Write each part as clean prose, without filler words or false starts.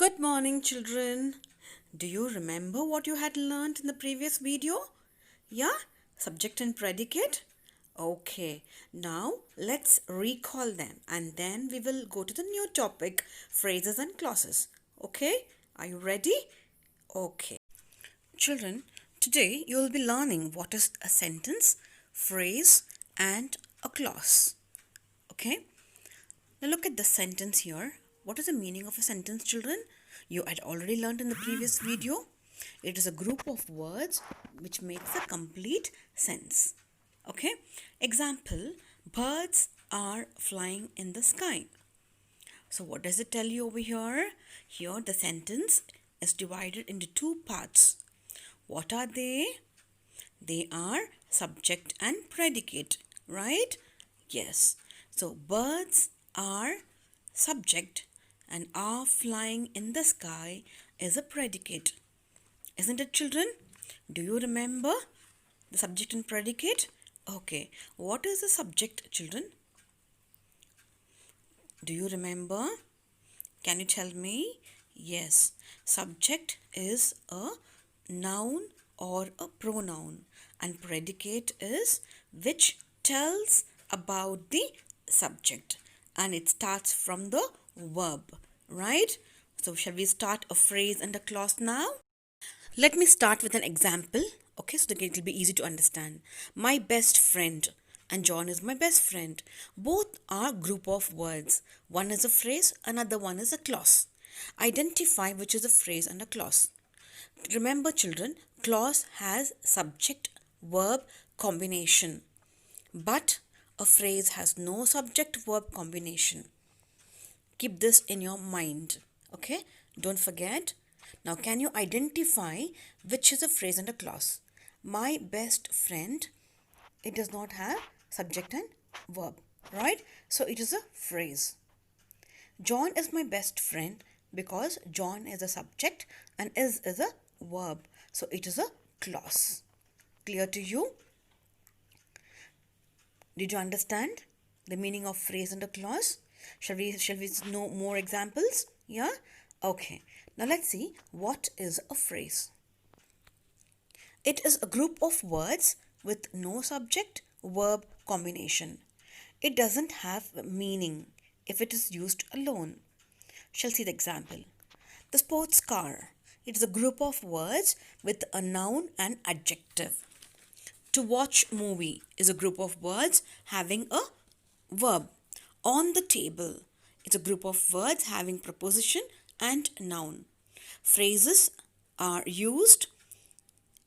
Good morning, children. Do you remember what you had learned in the previous video? Yeah? Subject and predicate? Okay, now let's recall them and then we will go to the new topic, phrases and clauses. Okay? Are you ready? Okay. Children, today you will be learning what is a sentence, phrase, and a clause. Okay? Now look at the sentence here. What is the meaning of a sentence, children? You had already learned in the previous video. It is a group of words which makes a complete sense. Okay? Example, birds are flying in the sky. So what does it tell you over here? Here the sentence is divided into two parts. What are they? They are subject and predicate, right? Yes. So birds are subject and are flying in the sky is a predicate. Isn't it, children? Do you remember the subject and predicate? Okay. What is the subject, children? Do you remember? Can you tell me? Yes. Subject is a noun or a pronoun and predicate is which tells about the subject and it starts from the verb, right? So shall we start a phrase and a clause now? Let me start with an example, okay, so that it will be easy to understand. My best friend and John is my best friend. Both are group of words. One is a phrase, another one is a clause. Identify which is a phrase and a clause. Remember, children, clause has subject verb combination, but a phrase has no subject verb combination. Keep this in your mind, okay? Don't forget. Now, can you identify which is a phrase and a clause? My best friend, it does not have subject and verb, right? So it is a phrase. John is my best friend because John is a subject and is a verb. So it is a clause. Clear to you? Did you understand the meaning of phrase and a clause? Shall we know more examples? Yeah? Okay. Now let's see what is a phrase. It is a group of words with no subject verb combination. It doesn't have meaning if it is used alone. Shall see the example. The sports car. It is a group of words with a noun and adjective. To watch movie is a group of words having a verb. On the table, it's a group of words having preposition and noun. Phrases are used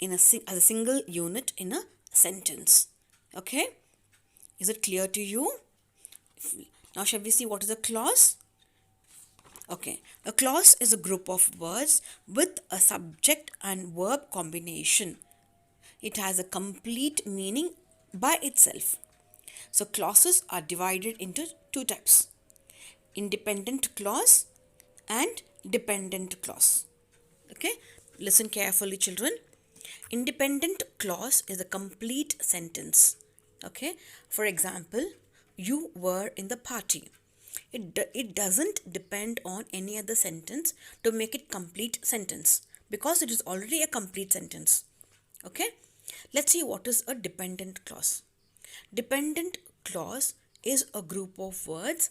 as a single unit in a sentence. Okay? Is it clear to you? Now shall we see what is a clause? Okay, a clause is a group of words with a subject and verb combination. It has a complete meaning by itself. So clauses are divided into two types: independent clause and dependent clause. Okay, listen carefully, children. Independent clause is a complete sentence. Okay, for example, you were in the party. It doesn't depend on any other sentence to make it complete sentence because it is already a complete sentence. Okay, let's see what is a dependent clause. Dependent clause is a group of words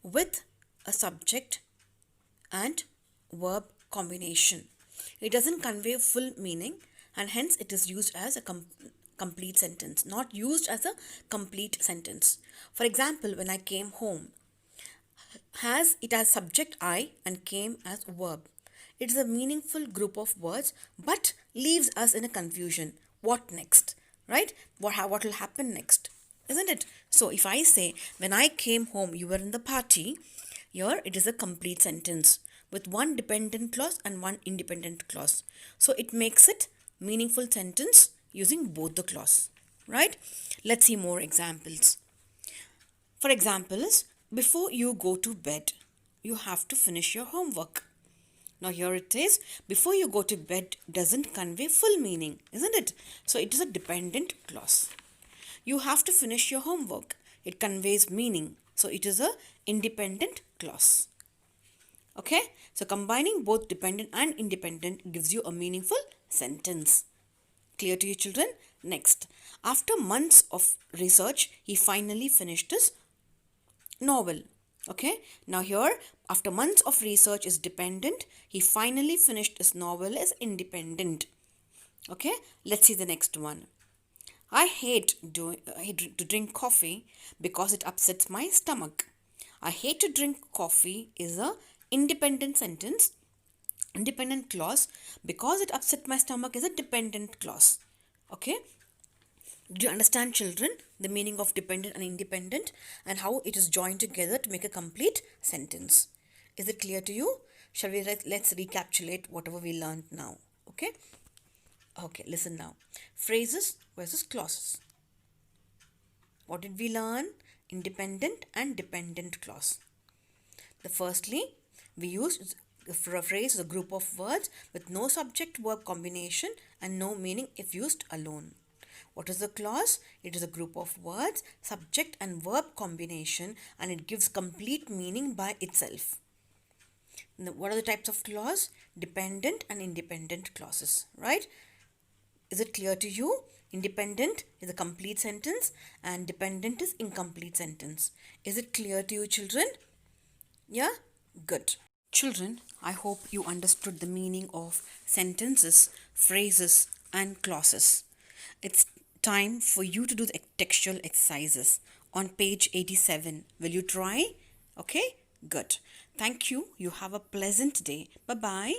with a subject and verb combination. It doesn't convey full meaning and hence it is used as a complete sentence, not used as a complete sentence. For example, when I came home, it has subject I and came as verb. It is a meaningful group of words but leaves us in a confusion. What next? Right? What will happen next? Isn't it? So if I say, when I came home, you were in the party, here it is a complete sentence with one dependent clause and one independent clause. So it makes it meaningful sentence using both the clause. Right? Let's see more examples. For examples, before you go to bed, you have to finish your homework. Now here it is, before you go to bed doesn't convey full meaning, isn't it? So it is a dependent clause. You have to finish your homework. It conveys meaning. So it is a independent clause. Okay, so combining both dependent and independent gives you a meaningful sentence. Clear to you, children? Next, after months of research, he finally finished his novel. Okay, now here, after months of research is dependent, he finally finished his novel is independent. Okay, let's see the next one. I hate to drink coffee because it upsets my stomach. I hate to drink coffee is a independent sentence, independent clause. Because it upset my stomach is a dependent clause. Okay, do you understand, children, the meaning of dependent and independent and how it is joined together to make a complete sentence? Is it clear to you? Shall we let's recapitulate whatever we learned now? Okay. Okay, listen now. Phrases versus clauses. What did we learn? Independent and dependent clause. The firstly, we use for a phrase is a group of words with no subject verb combination and no meaning if used alone. What is the clause? It is a group of words, subject and verb combination, and it gives complete meaning by itself. Now, what are the types of clause? Dependent and independent clauses, right? Is it clear to you? Independent is a complete sentence and dependent is incomplete sentence. Is it clear to you, children? Yeah? Good. Children, I hope you understood the meaning of sentences, phrases, and clauses. It's time for you to do the textual exercises on page 87. Will you try? Okay? Good. Thank you. You have a pleasant day. Bye bye.